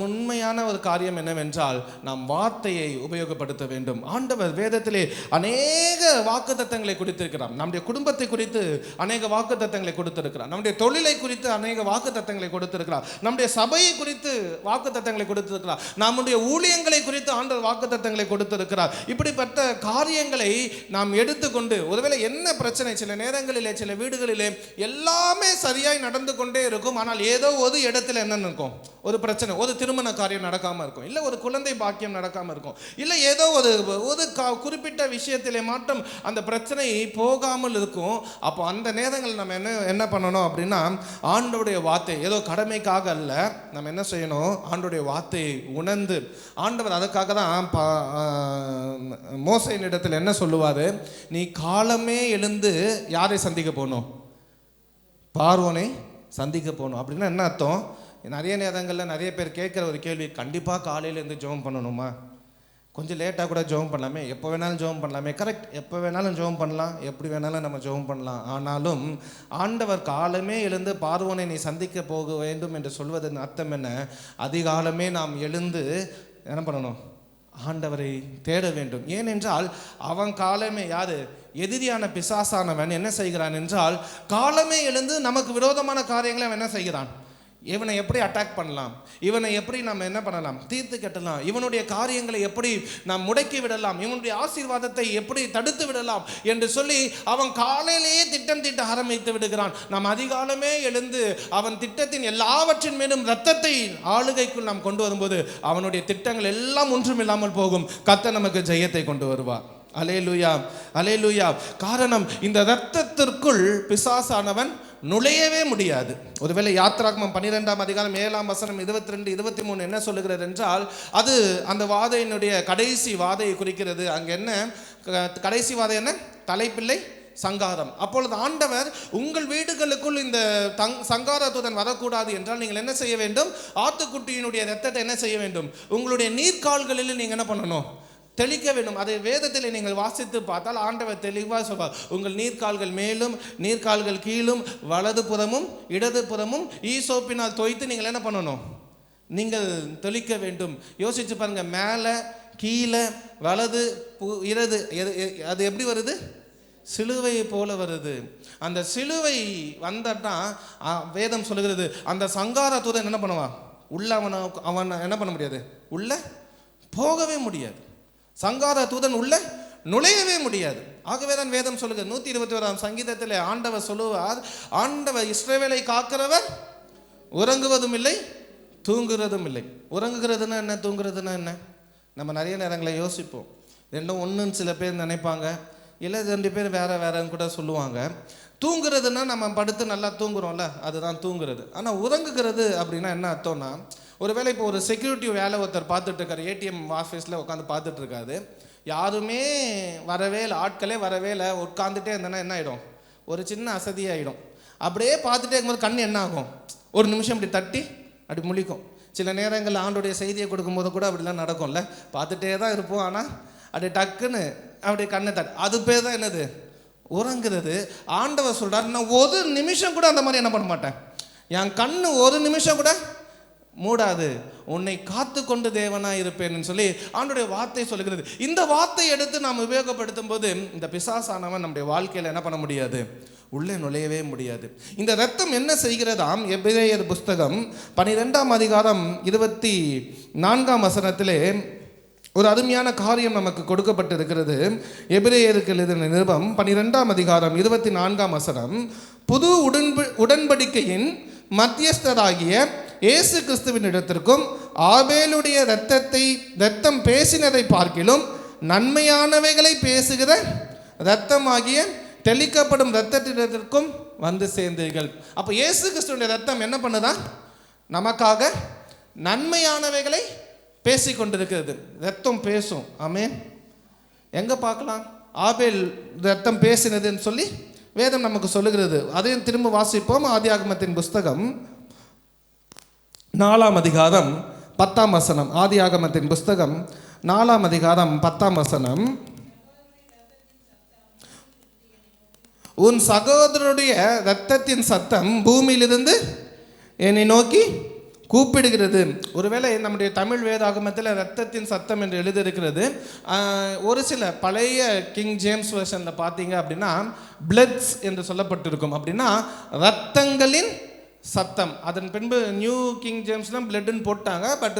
உண்மையான ஒரு காரியம் என்னவென்றால் நாம் வார்த்தையை உபயோகப்படுத்த வேண்டும். ஆண்டவர் வேதத்திலே அநேக வாக்குத்தத்தங்களை கொடுத்திருக்கிறார். நம்முடைய குடும்பத்தை குறித்து அநேக வாக்குத்தத்தங்களை கொடுத்திருக்கிறார். நம்முடைய தொழிலை குறித்து அநேக வாக்குத்தத்தங்களை கொடுத்திருக்கிறார். நம்முடைய சபையை குறித்து வாக்குத்தத்தங்களை கொடுத்திருக்கிறார். நம்முடைய ஊழியங்களை குறித்து ஆண்டவர் வாக்குத்தத்தங்களை கொடுத்திருக்கிறார். இப்படிப்பட்ட காரியங்களை நாம் எடுத்துக்கொண்டு, ஒருவேளை என்ன பிரச்சனை, சில நேரங்களிலே சில வீடுகளிலே எல்லாமே சரியாய் நடந்து கொண்டே இருக்கும், ஆனால் ஏதோ ஒரு இடத்துல என்ன இருக்கும்? ஒரு பிரச்சனை, பிரச்சனை, ஒரு திருமண காரியம் நடக்காமல் இருக்கும், இல்லை ஒரு குழந்தை பாக்கியம் நடக்காமல் இருக்கும், இல்லை ஏதோ ஒரு ஒரு குறிப்பிட்ட விஷயத்திலே மாற்றம் அந்த பிரச்சனை போகாமல் இருக்கும். அப்போ அந்த நேரங்கள் நம்ம என்ன பண்ணணும் அப்படின்னா, ஆண்டவருடைய வார்த்தை ஏதோ கடமைக்காக அல்ல, நம்ம என்ன செய்யணும், ஆண்டவருடைய வார்த்தையை உணர்ந்து, ஆண்டவர் அதுக்காக தான் மோசேயின் இடத்துல என்ன சொல்லுவார், நீ காலமே எழுந்து யாரை சந்திக்க போகணும், பார்வோனை சந்திக்க போகணும். அப்படின்னா என்ன அர்த்தம்? நிறைய நேரங்களில் நிறைய பேர் கேட்குற ஒரு கேள்வி, கண்டிப்பாக காலையிலேருந்து ஜெபம் பண்ணணுமா, கொஞ்சம் லேட்டாக கூட ஜெபம் பண்ணலாமே, எப்போ வேணாலும் ஜெபம் பண்ணலாமே. கரெக்ட், எப்போ வேணாலும் ஜெபம் பண்ணலாம், எப்படி வேணாலும் நம்ம ஜெபம் பண்ணலாம். ஆனாலும் ஆண்டவர் காலமே எழுந்து பார்வோனை நீ சந்திக்க போக வேண்டும் என்று சொல்வதன் அர்த்தம் என்ன? அதிகாலமே நாம் எழுந்து என்ன பண்ணணும், ஆண்டவரை தேட வேண்டும். ஏனென்றால் அவன் காலமே யாரு, எதிரியான பிசாசானவன் என்ன செய்கிறான் என்றால், காலமே எழுந்து நமக்கு விரோதமான காரியங்களை அவன் என்ன செய்கிறான், இவனை எப்படி அட்டாக் பண்ணலாம், இவனை எப்படி நம்ம என்ன பண்ணலாம், தீர்த்து கட்டலாம், இவனுடைய காரியங்களை எப்படி நாம் முடக்கி விடலாம், இவனுடைய ஆசீர்வாதத்தை எப்படி தடுத்து விடலாம் என்று சொல்லி அவன் காலையிலேயே திட்டம் தீட்ட ஆரம்பித்து விடுகிறான். நாம் அதிகாலமே எழுந்து அவன் திட்டத்தின் எல்லாவற்றின் மேலும் இரத்தத்தை ஆளுகைக்குள் நாம் கொண்டு வரும்போது அவனுடைய திட்டங்கள் எல்லாம் ஒன்றும் இல்லாமல் போகும். கர்த்தர் நமக்கு ஜெயத்தை கொண்டு வருவார். அல்லேலூயா, அல்லேலூயா. காரணம், இந்த இரத்தத்திற்குள் பிசாசானவன் நுழையவே முடியாது. ஒருவேளை யாத்திராகமம் 12ஆம் அதிகாரம் 7ஆம் வசனம் 22, 23 என்ன சொல்லுகிறது என்றால், அது அந்த வாதையினுடைய கடைசி வாதையை குறிக்கிறது. அங்கே என்ன கடைசி வாதை, என்ன தலைப்பிள்ளை சங்காரம். அப்பொழுது ஆண்டவர், உங்கள் வீடுகளுக்குள் இந்த சங்கார தூதன் வரக்கூடாது என்றால் நீங்கள் என்ன செய்ய வேண்டும், ஆட்டுக்குட்டியினுடைய இரத்தத்தை என்ன செய்ய வேண்டும், உங்களுடைய நீர்க்கால்களில் நீங்கள் என்ன பண்ணணும், தெளிக்க வேண்டும். அதை வேதத்தில் நீங்கள் வாசித்து பார்த்தால் ஆண்டவர் தெளிவாக சொல்வார், உங்கள் நீர்க்கால்கள் மேலும் நீர்க்கால்கள் கீழும் வலது புறமும் இடது புறமும் ஈசோப்பினால் தோய்த்து நீங்கள் என்ன பண்ணணும், நீங்கள் தெளிக்க வேண்டும். யோசிச்சு பாருங்க, மேலே கீழே வலது இடது, அது எப்படி வருது, சிலுவையை போல வருது. அந்த சிலுவை வந்தா வேதம் சொல்லுகிறது, அந்த சங்கார தூதன் என்ன பண்ணுவான், உள்ள அவன் என்ன பண்ண முடியாது, உள்ள போகவே முடியாது. சங்கார தூதன் உள்ள நுழையவே முடியாது. ஆகவே தான் வேதம் சொல்லுகிறது, 121ஆம் சங்கீதத்தில் ஆண்டவர் சொல்லுவார், ஆண்டவர் இஸ்ரவேலை காக்கிறவர் உறங்குவதும் இல்லை தூங்குறதும் இல்லை. உறங்குகிறதுனா என்ன, தூங்குறதுனா என்ன? நம்ம நிறைய நேரங்களை யோசிப்போம், ரெண்டும் ஒன்றுன்னு சில பேர் நினைப்பாங்க, இல்லை 2 பேர் வேறன்னு கூட சொல்லுவாங்க. தூங்குறதுன்னா நம்ம படுத்து நல்லா தூங்குறோம்ல, அதுதான் தூங்குறது. ஆனால் உறங்குகிறது அப்படின்னா என்ன அர்த்தம்னா, ஒருவேளை இப்போ ஒரு செக்யூரிட்டி வேலை ஒருத்தர் பார்த்துட்டு இருக்காரு, ஏடிஎம் ஆஃபீஸில் உட்காந்து பார்த்துட்டு இருக்காரு, யாருமே வரவே இல்லை, ஆட்களே வரவே இல்லை, உட்காந்துட்டே இருந்தேன்னா என்ன ஆகிடும், ஒரு சின்ன அசதியாகிடும். அப்படியே பார்த்துட்டே இருக்கும்போது கண் என்ன ஆகும், ஒரு நிமிஷம் இப்படி தட்டி அப்படி முழிக்கும். சில நேரங்களில் ஆண்டோடைய செய்தியை கொடுக்கும்போது கூட அப்படிலாம் நடக்கும்ல, பார்த்துட்டே தான் இருப்போம், ஆனால் அப்படி டக்குன்னு அப்படி கண்ணை தட்டு, அது பேர் தான் என்னது, உறங்குறது. ஆண்டவர் சொல்கிறார், நான் ஒரு நிமிஷம் கூட அந்த மாதிரி என்ன பண்ண மாட்டேன், என் கண்ணு ஒரு நிமிஷம் கூட மூடாது, உன்னை காத்து கொண்டு தேவனாக இருப்பேன்னு சொல்லி ஆண்டோடைய வார்த்தை சொல்லுகிறது. இந்த வார்த்தை எடுத்து நாம் உபயோகப்படுத்தும் போது இந்த பிசாசானவன் நம்முடைய வாழ்க்கையில் என்ன பண்ண முடியாது, உள்ளே நுழையவே முடியாது. இந்த இரத்தம் என்ன செய்கிறதாம், எபிரேயர் புஸ்தகம் 12ஆம் அதிகாரம் 24ஆம் வசனத்திலே ஒரு அருமையான காரியம் நமக்கு கொடுக்கப்பட்டிருக்கிறது. எபிரேயருக்கு எழுதின நிருபம் 12ஆம் அதிகாரம் 24ஆம் வசனம், புது உடன்படிக்கையின் மத்தியஸ்தராகிய இயேசு கிறிஸ்துவின் இடத்திற்கும் ஆபேலுடைய இரத்தம் பேசினதை பார்க்கிலும் நன்மையானவைகளை பேசுகிற இரத்தமாகிய தெளிக்கப்படும் இரத்தத்திற்கும் வந்து சேர்ந்தீர்கள். அப்போ இயேசு கிறிஸ்துவின் இரத்தம் என்ன பண்ணுதான், நமக்காக நன்மையானவைகளை பேசி கொண்டிருக்கிறது. இரத்தம் பேசும். ஆமென். எங்கே பார்க்கலாம், ஆபேல் இரத்தம் பேசினதுன்னு சொல்லி வேதம் நமக்கு சொல்லுகிறது. அதையும் திரும்ப வாசிப்போம். ஆதியாகமத்தின் புஸ்தகம் 4ஆம் அதிகாரம் 10ஆம் வசனம். ஆதியாகமத்தின் புஸ்தகம் 4ஆம் அதிகாரம் 10ஆம் வசனம், உன் சகோதரனுடைய இரத்தத்தின் சத்தம் பூமியிலிருந்து என்னை நோக்கி கூப்பிடுகிறது. ஒருவேளை நம்முடைய தமிழ் வேதாகமத்தில் இரத்தத்தின் சத்தம் என்று எழுதியிருக்கிறது. ஒரு சில பழைய கிங் ஜேம்ஸ் வெர்ஷனில் பார்த்தீங்க அப்படின்னா பிளட்ஸ் என்று சொல்லப்பட்டிருக்கும். அப்படின்னா இரத்தங்களின் சத்தம். அதன் பின்பு நியூ கிங் ஜேம்ஸ்லாம் பிளட்னு போட்டாங்க. பட்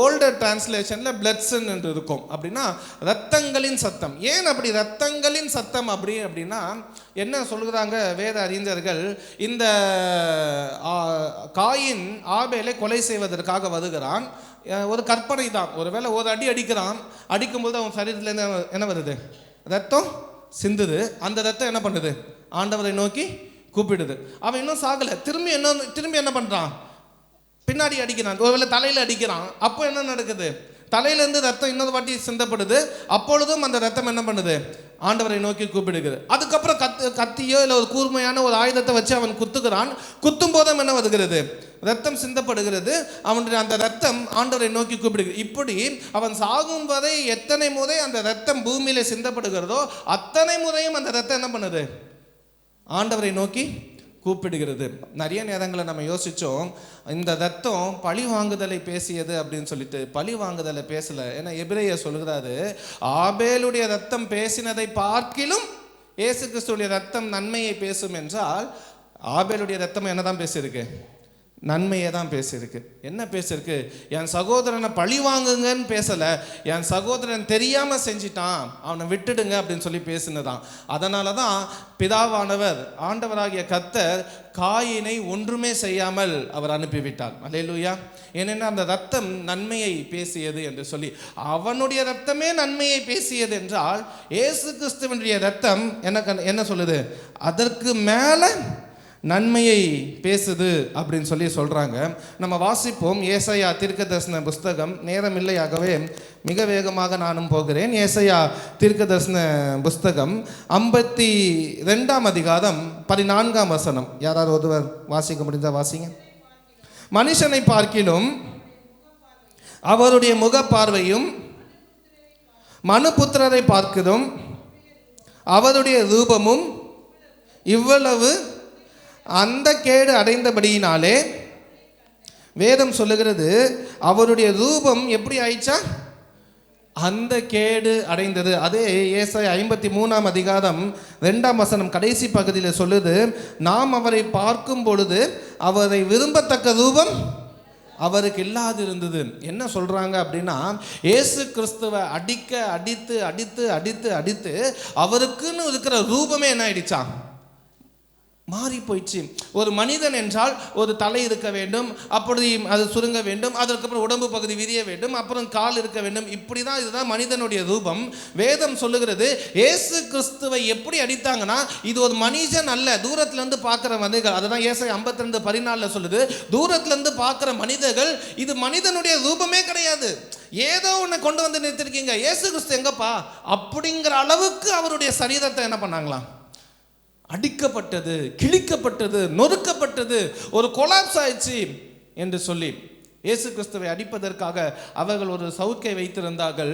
ஓல்டர் டிரான்ஸ்லேஷனில் பிளட்ஸ்ன்னு என்று இருக்கும். அப்படின்னா ரத்தங்களின் சத்தம். ஏன் அப்படி ரத்தங்களின் சத்தம் அப்படின்னா என்ன சொல்கிறாங்க வேத அறிஞர்கள்? இந்த காயின் ஆபேலை கொலை செய்வதற்காக வருகிறான். ஒரு கற்பனை தான். ஒருவேளை ஒரு அடி அடிக்கிறான், அடிக்கும்போது அவன் சரீரத்தில் என்ன வருது? ரத்தம் சிந்துது. அந்த ரத்தம் என்ன பண்ணுது? ஆண்டவரை நோக்கி கூப்பிடுது. அவன் இன்னும் சாகலை. திரும்பி என்ன பண்ணுறான்? பின்னாடி அடிக்கிறான். ஒருவேளை தலையில் அடிக்கிறான். அப்போ என்ன நடக்குது? தலையிலேருந்து ரத்தம் இன்னொரு வாட்டி சிந்தப்படுது. அப்பொழுதும் அந்த ரத்தம் என்ன பண்ணுது? ஆண்டவரை நோக்கி கூப்பிடுகிறது. அதுக்கப்புறம் கத்தியோ இல்லை ஒரு கூர்மையான ஒரு ஆயுதத்தை வச்சு அவன் குத்துக்கிறான். குத்தும் போதும் என்ன வருகிறது? ரத்தம் சிந்தப்படுகிறது. அவனுடைய அந்த ரத்தம் ஆண்டவரை நோக்கி கூப்பிடுகிறது. இப்படி அவன் சாகும் வரை எத்தனை முறை அந்த ரத்தம் பூமியில சிந்தப்படுகிறதோ அத்தனை முறையும் அந்த ரத்தம் என்ன பண்ணுது? ஆண்டவரை நோக்கி கூப்பிடுகிறது. நிறைய நேரங்களில் நம்ம யோசித்தோம், இந்த ரத்தம் பழி வாங்குதலை பேசியது அப்படின்னு சொல்லிட்டு. பழி வாங்குதலை பேசலை. ஏன்னா எபிரேயர் சொல்கிறாரு, ஆபேலுடைய ரத்தம் பேசினதை பார்க்கிலும் இயேசு கிறிஸ்துடைய ரத்தம் நன்மையை பேசும் என்றால், ஆபேலுடைய ரத்தம் என்னதான் பேசியிருக்கு? நன்மையை தான் பேசியிருக்கு. என்ன பேசியிருக்கு? என் சகோதரனை பழி வாங்குங்கன்னு பேசலை. என் சகோதரன் தெரியாமல் செஞ்சிட்டான், அவனை விட்டுடுங்க அப்படின்னு சொல்லி பேசினதான். அதனால தான் பிதாவானவர் ஆண்டவராகிய கர்த்தர் காயினை ஒன்றுமே செய்யாமல் அவர் அனுப்பிவிட்டார். அல்லேலூயா. ஏனென்னா அந்த ரத்தம் நன்மையை பேசியது என்று சொல்லி. அவனுடைய ரத்தமே நன்மையை பேசியது என்றால் இயேசு கிறிஸ்துவனுடைய ரத்தம் என்ன சொல்லுது? அதற்கு மேலே நன்மையை பேசுது அப்படின்னு சொல்லி சொல்கிறாங்க. நம்ம வாசிப்போம். ஏசாயா தீர்க்கதரிசன புஸ்தகம். நேரம் இல்லையாகவே மிக வேகமாக நானும் போகிறேன். ஏசாயா தீர்க்கதரிசன புஸ்தகம் 52ஆம் அதிகாரம் 14ஆம் வசனம். யாராவது ஒருவர் வாசிக்க முடிந்தால் வாசிங்க. மனுஷனை பார்க்கிலும் அவருடைய முக பார்வையும் மனுபுத்திரரை பார்க்கிறதும் அவருடைய ரூபமும் இவ்வளவு அந்த கேடு அடைந்தபடியினாலே வேதம் சொல்லுகிறது, அவருடைய ரூபம் எப்படி ஆயிடுச்சா? அந்த கேடு அடைந்தது. அதே ஏசாயா 53ஆம் அதிகாரம் 2ஆம் வசனம் கடைசி பகுதியில் சொல்லுது, நாம் அவரை பார்க்கும் பொழுது அவரை விரும்பத்தக்க ரூபம் அவருக்கு இல்லாது இருந்தது. என்ன சொல்றாங்க அப்படின்னா, இயேசு கிறிஸ்துவை அடித்து அவருக்குன்னு இருக்கிற ரூபமே என்ன ஆயிடுச்சா? மாறி போயிடுச்சு. ஒரு மனிதன் என்றால் ஒரு தலை இருக்க வேண்டும், அப்பொழுது அது சுருங்க வேண்டும், அதற்கப்புறம் உடம்பு பகுதி விரிய வேண்டும், அப்புறம் கால் இருக்க வேண்டும். இப்படிதான் இதுதான் மனிதனுடைய ரூபம். வேதம் சொல்லுகிறது, இயேசு கிறிஸ்துவை எப்படி அடித்தாங்கன்னா, இது ஒரு மனிதன் அல்ல, தூரத்துல இருந்து பார்க்கிற மனிதர்கள். அதுதான் ஏசாயா 52:14 சொல்லுது, தூரத்துல இருந்து பார்க்கிற மனிதர்கள், இது மனிதனுடைய ரூபமே கிடையாது, ஏதோ ஒன்று கொண்டு வந்து நிறுத்திருக்கீங்க, இயேசு கிறிஸ்து எங்கப்பா அப்படிங்கிற அளவுக்கு அவருடைய சரீரத்தை என்ன பண்ணாங்களாம்? அடிக்கப்பட்டது, கிழிக்கப்பட்டது, நொறுக்கப்பட்டது, ஒரு கொலாப்ஸ் ஆயிடுச்சு என்று சொல்லி இயேசு கிறிஸ்துவை அடிப்பதற்காக அவர்கள் ஒரு சவுக்கை வைத்திருந்தார்கள்.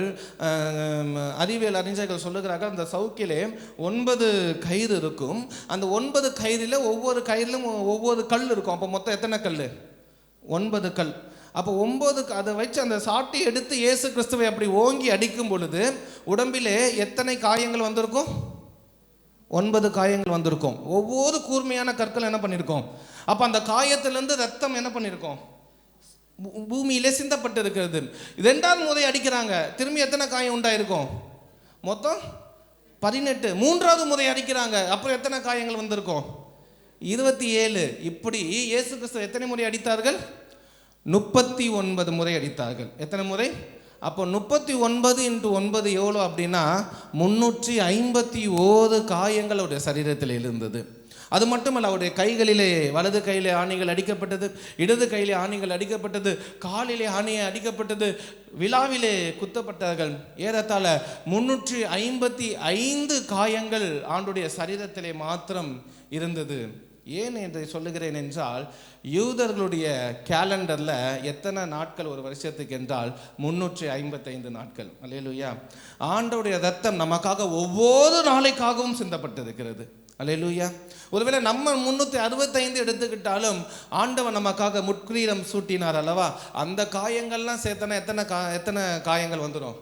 அறிவியல் அறிஞர்கள் சொல்லுகிறார்கள், அந்த சவுக்கிலே 9 கயிறு இருக்கும். அந்த 9 கயிறில் ஒவ்வொரு கயிறிலும் ஒவ்வொரு கல் இருக்கும். அப்போ மொத்தம் எத்தனை கல்? 9 கல். அப்போ 9 அதை வச்சு அந்த சாட்டி எடுத்து இயேசு கிறிஸ்துவை அப்படி ஓங்கி அடிக்கும் பொழுது உடம்பிலே எத்தனை காயங்கள் வந்திருக்கும்? 9 காயங்கள் வந்திருக்கும். ஒவ்வொரு கூர்மையான கற்கள் என்ன பண்ணியிருக்கோம்? அப்போ அந்த காயத்திலிருந்து ரத்தம் என்ன பண்ணியிருக்கோம்? பூமியிலே சிந்தப்பட்டு இருக்கிறது. 2ஆவது முறை அடிக்கிறாங்க, திரும்பி எத்தனை காயம் உண்டாயிருக்கும்? மொத்தம் 18. 3ஆவது முறை அடிக்கிறாங்க, அப்புறம் எத்தனை காயங்கள் வந்திருக்கும்? 27. இப்படி இயேசு கிறிஸ்து எத்தனை முறை அடித்தார்கள்? 39 முறை அடித்தார்கள். எத்தனை முறை? அப்போ 39 × 9 எவ்வளோ அப்படின்னா 351 காயங்கள் அவருடைய சரீரத்தில் இருந்தது. அது மட்டுமல்ல, அவருடைய கைகளிலே, வலது கையிலே ஆணிகள் அடிக்கப்பட்டது, இடது கையிலே ஆணிகள் அடிக்கப்பட்டது, காலிலே ஆணியை அடிக்கப்பட்டது, விழாவிலே குத்தப்பட்டார்கள். ஏறத்தாழ 355 காயங்கள் ஆண்டுடைய சரீரத்திலே மாத்திரம் இருந்தது. ஏன் என்று சொல்லுகிறேன் என்றால், யூதர்களுடைய கேலண்டரில் எத்தனை நாட்கள் ஒரு வருஷத்துக்கு என்றால் 355 நாட்கள். அல்லேலூயா. ஆண்டவருடைய ரத்தம் நமக்காக ஒவ்வொரு நாளைக்காகவும் சிந்தப்பட்டிருக்கிறது. அல்லேலூயா. ஒருவேளை நம்ம 365 எடுத்துக்கிட்டாலும் ஆண்டவன் நமக்காக முட்கிரீடம் சூட்டினார் அல்லவா? அந்த காயங்கள்லாம் சேர்த்தனா எத்தனை காயங்கள் வந்துடும்?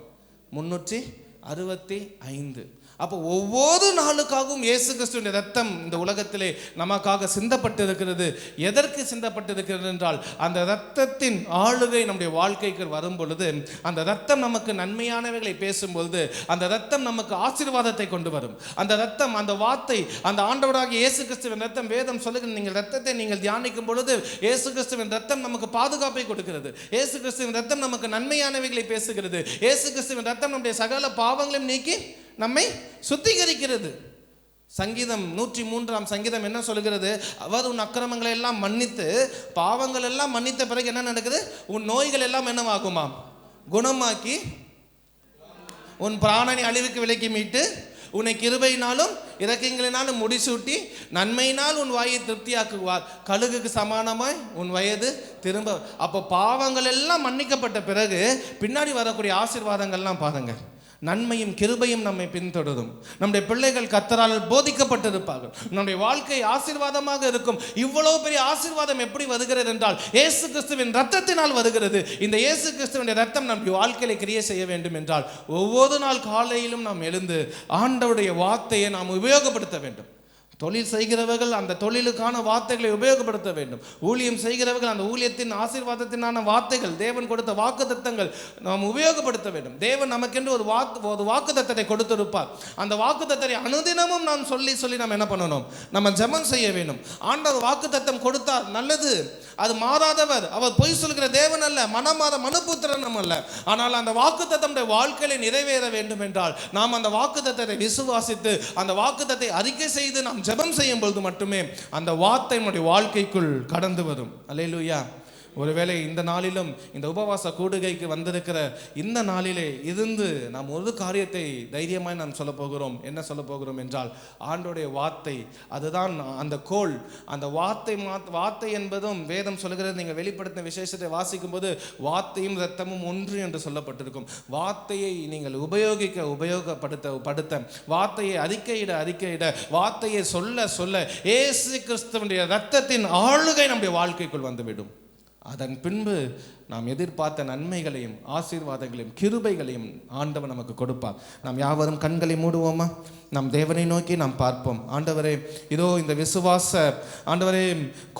65. அப்போ ஒவ்வொரு நாளுக்காகவும் இயேசு கிறிஸ்துவின் ரத்தம் இந்த உலகத்திலே நமக்காக சிந்தப்பட்டிருக்கிறது. எதற்கு சிந்தப்பட்டிருக்கிறது என்றால், அந்த இரத்தத்தின் ஆளுகை நம்முடைய வாழ்க்கைக்கு வரும் பொழுது, அந்த இரத்தம் நமக்கு நன்மையானவைகளை பேசும்பொழுது, அந்த இரத்தம் நமக்கு ஆசீர்வாதத்தை கொண்டு வரும். அந்த இரத்தம், அந்த வார்த்தை, அந்த ஆண்டவராகிய இயேசு கிறிஸ்துவின் ரத்தம், வேதம் சொல்லுகிற நீங்கள் ரத்தத்தை நீங்கள் தியானிக்கும் பொழுது இயேசு கிறிஸ்துவின் ரத்தம் நமக்கு பாதுகாப்பை கொடுக்கிறது. இயேசு கிறிஸ்துவின் ரத்தம் நமக்கு நன்மையானவைகளை பேசுகிறது. இயேசு கிறிஸ்துவின் ரத்தம் நம்முடைய சகல பாவங்களையும் நீக்கி நம்மை சுத்திகரிக்கிறது. சங்கீதம் 103 சங்கீதம் என்ன சொல்கிறது? அவர் உன் அக்கிரமங்களை எல்லாம் மன்னித்து, பாவங்கள் எல்லாம் மன்னித்த பிறகு என்ன நடக்குது? உன் நோய்கள் எல்லாம் என்னவாகுமாம்? குணமாக்கி, உன் பிராணனை அழிவுக்கு விலக்கி மீட்டு, உன்னை கிருபையினாலும் இரக்கங்களினாலும் முடிசூட்டி, நன்மையினால் உன் வாயை திருப்தியாக்குவார். கழுகுக்கு சமானமாய் உன் வயது திரும்ப. அப்போ பாவங்கள் எல்லாம் மன்னிக்கப்பட்ட பிறகு பின்னாடி வரக்கூடிய ஆசீர்வாதங்கள்லாம் பாருங்க. நன்மையும் கிருபையும் நம்மை பின்தொடரும். நம்முடைய பிள்ளைகள் கர்த்தரால் போதிக்கப்பட்டிருப்பார்கள். நம்முடைய வாழ்க்கை ஆசீர்வாதமாக இருக்கும். இவ்வளவு பெரிய ஆசீர்வாதம் எப்படி வருகிறது என்றால், இயேசு கிறிஸ்துவின் ரத்தத்தினால் வருகிறது. இந்த இயேசு கிறிஸ்துவின் ரத்தம் நம்முடைய வாழ்க்கையை கிரியை செய்ய வேண்டும் என்றால், ஒவ்வொரு நாள் காலையிலும் நாம் எழுந்து ஆண்டவருடைய வார்த்தையை நாம் உபயோகப்படுத்த வேண்டும். தொழில் செய்கிறவர்கள் அந்த தொழிலுக்கான வார்த்தைகளை உபயோகப்படுத்த வேண்டும். ஊழியம் செய்கிறவர்கள் அந்த ஊழியத்தின் ஆசீர்வாதத்தினான வார்த்தைகள், தேவன் கொடுத்த வாக்குத்தத்தங்கள் நாம் உபயோகப்படுத்த வேண்டும். தேவன் நமக்கென்று ஒரு வாக்குத்தத்தத்தை கொடுத்திருப்பார். அந்த வாக்குத்தத்தை அனுதினமும் நாம் சொல்லி நாம் என்ன பண்ணணும்? நம்ம ஜெபம் செய்ய வேண்டும். ஆண்டவர் வாக்குத்தத்தம் கொடுத்தார், நல்லது. அது மாறாதவர். அவர் பொய் சொல்கிற தேவன் அல்ல, மனமாத மனுபுத்திரனும் அல்ல. ஆனால் அந்த வாக்குத்தத்தம் வாழ்க்கையில நிறைவேற வேண்டும் என்றால், நாம் அந்த வாக்குத்தத்தை விசுவாசித்து, அந்த வாக்குத்தத்தை அறிக்கை செய்து நாம் ஜெபம் செய்யும் பொழுது மட்டுமே அந்த வார்த்தை நம்முடைய வாழ்க்கைக்குள் கடந்து வரும். அல்லேலூயா. ஒருவேளை இந்த நாளிலும் இந்த உபவாச கூடுகைக்கு வந்திருக்கிற இந்த நாளிலே இருந்து நாம் ஒரு காரியத்தை தைரியமாய் நாம் சொல்ல போகிறோம். என்ன சொல்ல போகிறோம் என்றால், ஆண்டோடைய வார்த்தை அதுதான் அந்த கோல். அந்த வார்த்தை என்பதும் வேதம் சொல்கிறது. நீங்கள் வெளிப்படுத்தின விசேஷத்தை வாசிக்கும் போது வார்த்தையும் இரத்தமும் ஒன்று என்று சொல்லப்பட்டிருக்கும். வார்த்தையை நீங்கள் உபயோகப்படுத்த, வார்த்தையை அறிக்கையிட, வார்த்தையை சொல்ல இயேசு கிறிஸ்துவினுடைய இரத்தத்தின் ஆளுகை நம்முடைய வாழ்க்கைக்குள் வந்துவிடும். அதன் பின்பு நாம் எதிர்பார்த்த நன்மைகளையும் ஆசீர்வாதங்களையும் கிருபைகளையும் ஆண்டவர் நமக்கு கொடுப்பார். நாம் யாவரும் கண்களை மூடுவோமா? நாம் தேவனை நோக்கி நாம் பார்ப்போம். ஆண்டவரே, இதோ இந்த விசுவாச ஆண்டவரே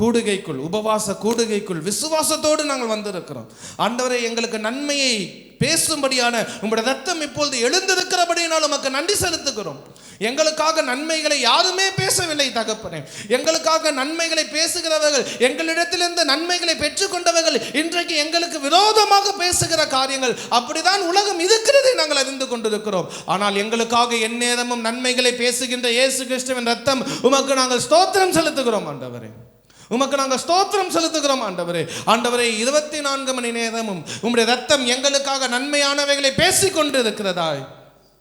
கூடுகைக்குள், உபவாச கூடுகைக்குள் விசுவாசத்தோடு நாங்கள் வந்திருக்கிறோம். ஆண்டவரே, எங்களுக்கு நன்மையை பேசும்படியான உங்களுடைய ரத்தம் இப்பொழுது எழுந்திருக்கிறபடியால் உமக்கு நன்றி செலுத்துகிறோம். எங்களுக்காக நன்மைகளை யாருமே பேசவில்லை தகப்பனே. எங்களுக்காக நன்மைகளை பேசுகிறவர்கள், எங்களிடத்திலிருந்து நன்மைகளை பெற்றுக்கொண்டவர்கள் இன்றைக்கு எங்களுக்கு விரோதமாக பேசுகிற காரியங்கள், அப்படிதான் உலகம் இருக்கிறதை நாங்கள் அறிந்து கொண்டிருக்கிறோம். ஆனால் எங்களுக்காக எந்நேரமும் நன்மைகளை பேசுகின்ற இயேசு கிறிஸ்துவின் ரத்தம் உமக்கு நாங்கள் ஸ்தோத்திரம் செலுத்துகிறோம் ஆண்டவரே. உமக்கு நாங்கள் ஸ்தோத்திரம் செலுத்துகிறோம் ஆண்டவரே. ஆண்டவரே, 24 மணி நேரமும் உம்முடைய ரத்தம் எங்களுக்காக நன்மையானவைகளை பேசிக்கொண்டு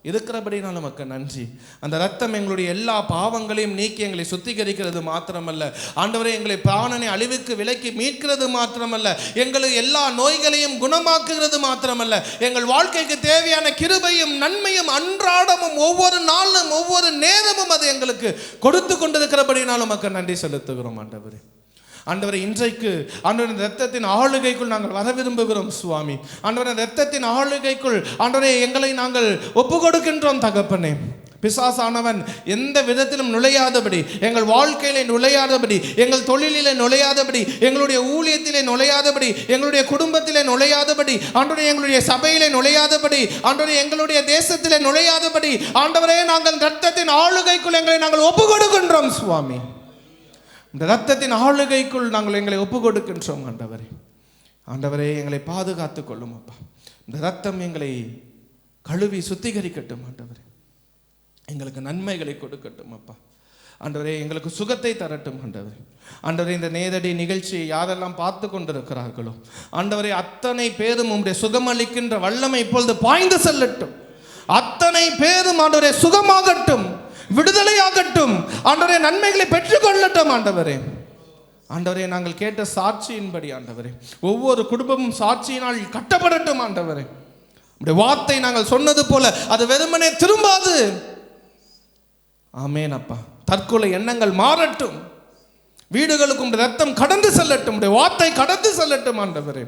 இருக்கிறபடினால் நமக்கு நன்றி. அந்த ரத்தம் எங்களுடைய எல்லா பாவங்களையும் நீக்கி எங்களை சுத்திகரிக்கிறது மாத்திரமல்ல, ஆண்டவரே, எங்களை பிராணனை அழிவுக்கு விலக்கி மீட்கிறது மாத்திரமல்ல, எங்களுக்கு எல்லா நோய்களையும் குணமாக்குகிறது மாத்திரமல்ல, எங்கள் வாழ்க்கைக்கு தேவையான கிருபையும் நன்மையும் அன்றாடமும் ஒவ்வொரு நாளும் ஒவ்வொரு நேரமும் அது எங்களுக்கு கொடுத்து கொண்டிருக்கிறபடினால் நமக்கு நன்றி செலுத்துகிறோம் ஆண்டவரே. ஆண்டவரே, இன்றைக்கு ஆண்டவரின் இரத்தத்தின் ஆளுகைக்குள் நாங்கள் வர விரும்புகிறோம் சுவாமி. ஆண்டவரின் இரத்தத்தின் ஆளுகைக்குள் ஆண்டவரே எங்களை நாங்கள் ஒப்பு கொடுக்கின்றோம் தகப்பனே. பிசாசானவன் எந்த விதத்திலும் நுழையாதபடி, எங்கள் வாழ்க்கையிலே நுழையாதபடி, எங்கள் தொழிலிலே நுழையாதபடி, எங்களுடைய ஊழியத்திலே நுழையாதபடி, எங்களுடைய குடும்பத்திலே நுழையாதபடி, ஆண்டவரே எங்களுடைய சபையிலே நுழையாதபடி, ஆண்டவரே எங்களுடைய தேசத்திலே நுழையாதபடி, ஆண்டவரே நாங்கள் இரத்தத்தின் ஆளுகைக்குள் எங்களை நாங்கள் ஒப்பு கொடுக்கின்றோம் சுவாமி. இந்த இரத்தத்தின் ஆளுகைக்குள் நாங்கள் எங்களை ஒப்பு கொடுக்கின்றோம் ஆண்டவரே. ஆண்டவரே, எங்களை பாதுகாத்துக் கொள்ளும் அப்பா. இந்த இரத்தம் எங்களை கழுவி சுத்திகரிக்கட்டும் ஆண்டவரே. எங்களுக்கு நன்மைகளை கொடுக்கட்டும் அப்பா. ஆண்டவரே, எங்களுக்கு சுகத்தை தரட்டும் ஆண்டவரே. ஆண்டவரே, இந்த நேரடி நிகழ்ச்சியை யாரெல்லாம் பார்த்து கொண்டிருக்கிறார்களோ ஆண்டவரே, அத்தனை பேரும் உம்முடைய சுகமளிக்கின்ற வல்லமை இப்பொழுது பாய்ந்து செல்லட்டும். அத்தனை பேரும் ஆண்டவரே சுகமாகட்டும், விடுதலையாகட்டும் ஆண்டவரே, நன்மைகளை பெற்றுக்கொள்ளட்டும் ஆண்டவரே. ஆண்டவரே, நாங்கள் கேட்ட சாட்சியின்படி ஆண்டவரே ஒவ்வொரு குடும்பமும் சாட்சியினால் கட்டப்படட்டும் ஆண்டவரே. உம்முடைய வார்த்தை நாங்கள் சொன்னது போல அது வெறுமனே திரும்பாது. ஆமென் அப்பா. தற்கொலை எண்ணங்கள் மாறட்டும், வீடுகளுக்கும் ரத்தம் கடந்து செல்லட்டும், வார்த்தை கடந்து செல்லட்டும் ஆண்டவரே.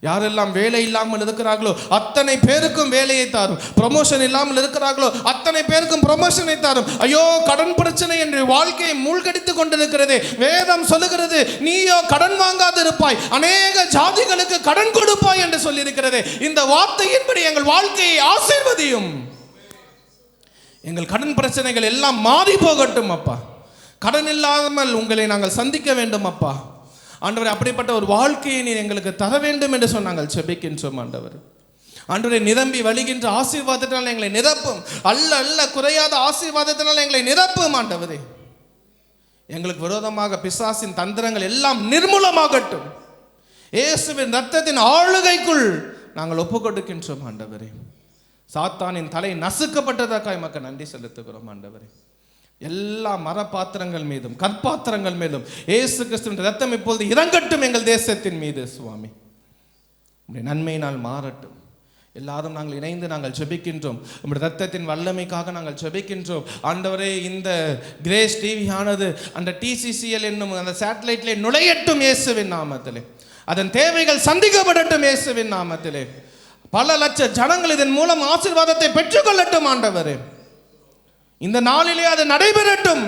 யாரெல்லாம் வேலை இல்லாமல் இருக்கிறார்களோ அத்தனை பேருக்கும் வேலையை தாரும். ப்ரமோஷன் இல்லாமல் இருக்கிறார்களோ அத்தனை பேருக்கும் ப்ரமோஷனை தாரும். ஐயோ, கடன் பிரச்சனை என்று வாழ்க்கையை மூழ்கடித்து கொண்டிருக்கிறது. வேதம் சொல்லுகிறது, நீயோ கடன் வாங்காது இருப்பாய், அநேக ஜாதிகளுக்கு கடன் கொடுப்பாய் என்று சொல்லியிருக்கிறது. இந்த வார்த்தையின்படி எங்கள் வாழ்க்கையை ஆசீர்வதியும். எங்கள் கடன் பிரச்சனைகள் எல்லாம் மாறி போகட்டும் அப்பா. கடன் இல்லாமல் உங்களை நாங்கள் சந்திக்க வேண்டும் அப்பா. ஆண்டவரே, அப்படிப்பட்ட ஒரு வாழ்க்கையை நீர் எங்களுக்கு தர வேண்டும் என்று சொன்னாங்கள் செபிக்கின்றோம் ஆண்டவர். ஆண்டவரே, நிரம்பி வழிகின்ற ஆசீர்வாதத்தினால் எங்களை நிரப்பும். அல்ல குறையாத ஆசீர்வாதத்தினால் எங்களை நிரப்பும் ஆண்டவரே. எங்களுக்கு விரோதமாக பிசாசின் தந்திரங்கள் எல்லாம் நிர்மூலமாகட்டும். இயேசுவின் இரத்தத்தின் ஆளுகைக்குள் நாங்கள் ஒப்புக் கொடுக்கின்றோம் ஆண்டவரே. சாத்தானின் தலை நசுக்கப்பட்டதற்காக எமக்கு நன்றி செலுத்துகிறோம் ஆண்டவரே. எல்லா மர பாத்திரங்கள் மீதும் கற்பாத்திரங்கள் மீதும் இயேசு கிறிஸ்துவின் இரத்தம் இப்பொழுது இறங்கட்டும் எங்கள் தேசத்தின் மீது சுவாமி. உம்முடைய நன்மையினால் மாறட்டும். எல்லாரும் நாங்கள் இணைந்து நாங்கள் ஜெபிக்கின்றோம். உம்முடைய இரத்தத்தின் வல்லமைக்காக நாங்கள் ஜெபிக்கின்றோம் ஆண்டவரே. இந்த கிரேஸ் டிவி ஆனது அந்த TCCL என்னும் அந்த சேட்டலைட்ல நுழையட்டும் இயேசுவின் நாமத்திலே. அதன் தேவைகள் சந்திக்கப்படட்டும் இயேசுவின் நாமத்திலே. பல லட்ச ஜனங்கள் இதன் மூலம் ஆசீர்வாதத்தை பெற்றுக்கொள்ளட்டும் ஆண்டவரே. இந்த நாளிலே அது நடைபெறட்டும்.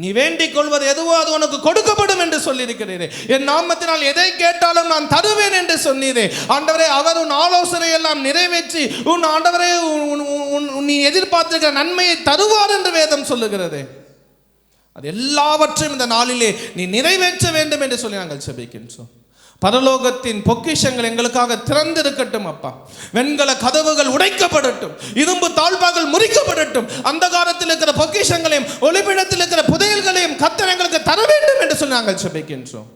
நீ வேண்டிக் கொள்வது எதுவோ அது உனக்கு கொடுக்கப்படும் என்று சொல்லியிருக்கிறீரே. என் நாமத்தினால் எதை கேட்டாலும் நான் தருவேன் என்று சொன்னீரே ஆண்டவரே. அவர் உன் ஆலோசனை எல்லாம் நிறைவேற்றி உன் ஆண்டவரே நீ எதிர்பார்த்திருக்கிற நன்மையை தருவார் என்று வேதம் சொல்லுகிறது. அது எல்லாவற்றையும் இந்த நாளிலே நீ நிறைவேற்ற வேண்டும் என்று சொல்லி நாங்கள் செபிக்கின்றோம். பரலோகத்தின் பொக்கிஷங்கள் எங்களுக்காக திறந்திருக்கட்டும் அப்பா. வெண்கல கதவுகள் உடைக்கப்படட்டும், இரும்பு தாழ்பாகள் முறிக்கப்படட்டும். அந்த காலத்தில் இருக்கிற பொக்கிஷங்களையும் ஒளிபிடத்தில் இருக்கிற புதையல்களையும் கர்த்தர் எங்களுக்கு தர வேண்டும் என்று சொல்லி நாங்கள் ஜெபிக்கின்றோம்.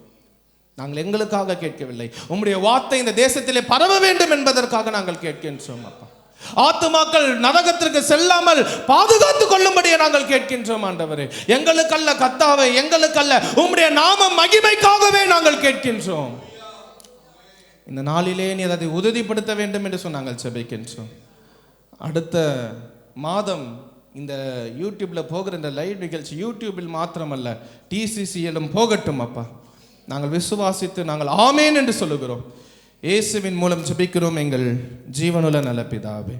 நாங்கள் எங்களுக்காக கேட்கவில்லை, உம்முடைய வார்த்தை இந்த தேசத்திலே பரவ வேண்டும் என்பதற்காக நாங்கள் கேட்கின்றோம் அப்பா. ஆத்துமாக்கள் நரகத்திற்கு செல்லாமல் பாதுகாத்துக் கொள்ளும்படியே நாங்கள் கேட்கின்றோம் ஆண்டவரே. எங்களுக்கல்ல கர்த்தாவே, எங்களுக்கல்ல, உம்முடைய நாம மகிமைக்காகவே நாங்கள் கேட்கின்றோம். இந்த நாளிலே நீ அதை உறுதிப்படுத்த வேண்டும் என்று நாங்கள் ஜெபிக்கின்றோம். அடுத்த மாதம் இந்த யூடியூப்ல போகிற இந்த லைவ் நிகழ்ச்சி யூடியூபில் மாத்திரமல்ல TCCLம் போகட்டும் அப்பா. நாங்கள் விசுவாசித்து நாங்கள் ஆமேன் என்று சொல்லுகிறோம். இயேசுவின் மூலம் ஜெபிக்கிறோம் எங்கள் ஜீவனுள்ள நல்ல பிதாவே.